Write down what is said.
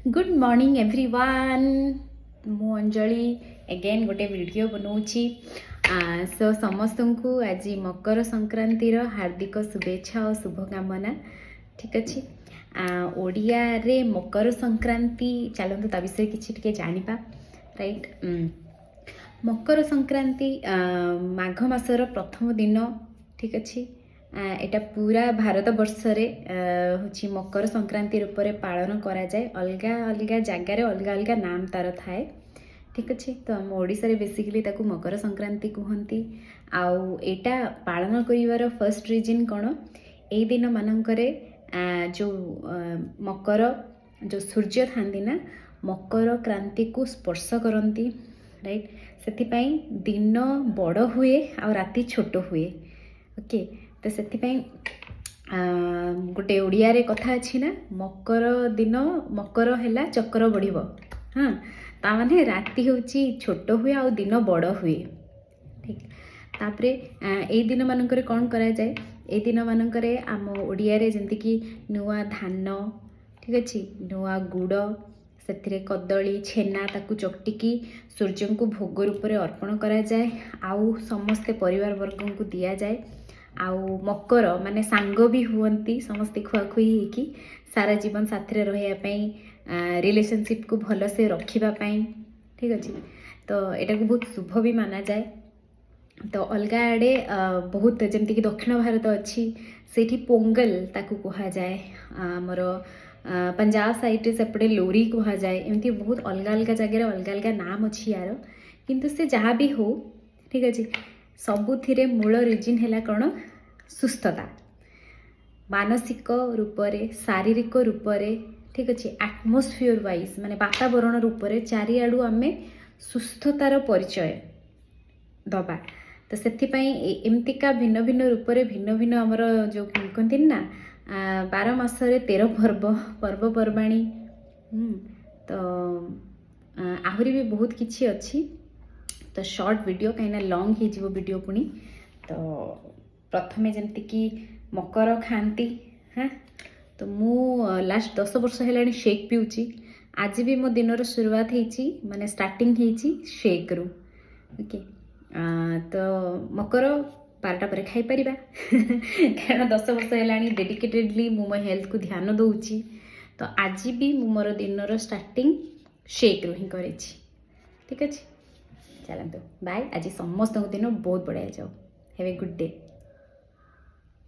Good morning everyone. मु Anjali eigen गोटे video बनाऊँगी। सो समस्त को आज मकर संक्रांतिर हार्दिक शुभेच्छा और शुभकामना। ठीक अच्छे। ओडिया रे मकर संक्रांति चलते ता विषय किसी जानिबा। राइट। मकर संक्रांति माघ मासर प्रथम दिन। ठीक अच्छे। एटा पूरा भारत वर्षरे हूँ मकर संक्रांति रूप में पालन करा जाए। अलग अलग जगार अलग अलग नाम तार थाए। ठीक अच्छे। तो आम ओडिशा रे बेसिकली ताकू मकर संक्रांति कहती। आउ एटा पालन करिवार फर्स्ट रीजन कौन, ए दिन मानकरे जो मकर जो सूर्य थांती ना मकर क्रांति को स्पर्श करती। राइट। से दिन बड़ हुए आ राति छोट हुए। ओके। तो से गोटे ओडिया रे कथा अच्छी ना, मकर दिन मकर है चक्र बढ़िबो। हाँ, ता माने राति होची छोट हुए आ दिन बड़ हुए। ठीक। तापरे ए दिन मानकरे कौन करा जाए, ए दिन मानकरे आम ओडिया रे जेंति कि नुआ धान, ठीक अच्छे, नुआ गुड़ से कदली छेना ताकू चकटिकी सूर्य को भोग रूप में अर्पण करा जाए। आउ समस्ते परिवार वर्ग को दिया जाए। आउ मकर माने सांग भी हुअंती समस्ते खुआखुई होगी सारा जीवन साथी रही रिलेशनशिप को भल से रखापी। ठीक अच्छे। तो यहाँ को बहुत शुभ भी माना जाए। तो अलग आड़े बहुत जमती कि दक्षिण भारत अच्छी से पोंगल ताकू कहा जाए। आमर पंजाब साइड सेपटे लोरी कहा जाए। एमती बहुत अलग अलग जगह अलग अलग नाम अच्छी यार, किंतु से जहाँ भी हो। ठीक अच्छे। सबुथिरे मूल रिजन है कौन, सुस्थता मानसिक रूप से शारीरिक रूप से। ठीक अच्छे। एटमोस्फियर वाइज माने वातावरण रूप से चारिआडू आमे सुस्थतार परिचय दबा। तो से एमतिका भिन्न भिन्न रूप से भिन्न भिन्न आमर जो कहती ना 12 मासरे 13 पर्वपर्वाणी। तो आहरी भी बहुत किछि अच्छी। तो शॉर्ट वीडियो कहीं लॉन्ग हो वीडियो पुणी। तो प्रथमे जमती कि मकर खाती। हाँ, तो मु लास्ट 10 वर्ष है शेक पीऊँची। आज भी मो दिन शुरुआत होती माने स्टार्टिंग होती शेक रू। ओके। तो मकर 12टा पर खाई परिबा कारण 10 वर्ष है डेडिकेटेडली मु मो हेल्थ को ध्यान दूची। तो आज भी मु मोर दिन स्टार्टिंग शेक रू ही करी। ठीक अच्छे। चलते बाय। आज समस्त दिन बहुत बढ़िया जाओ। Have a good day.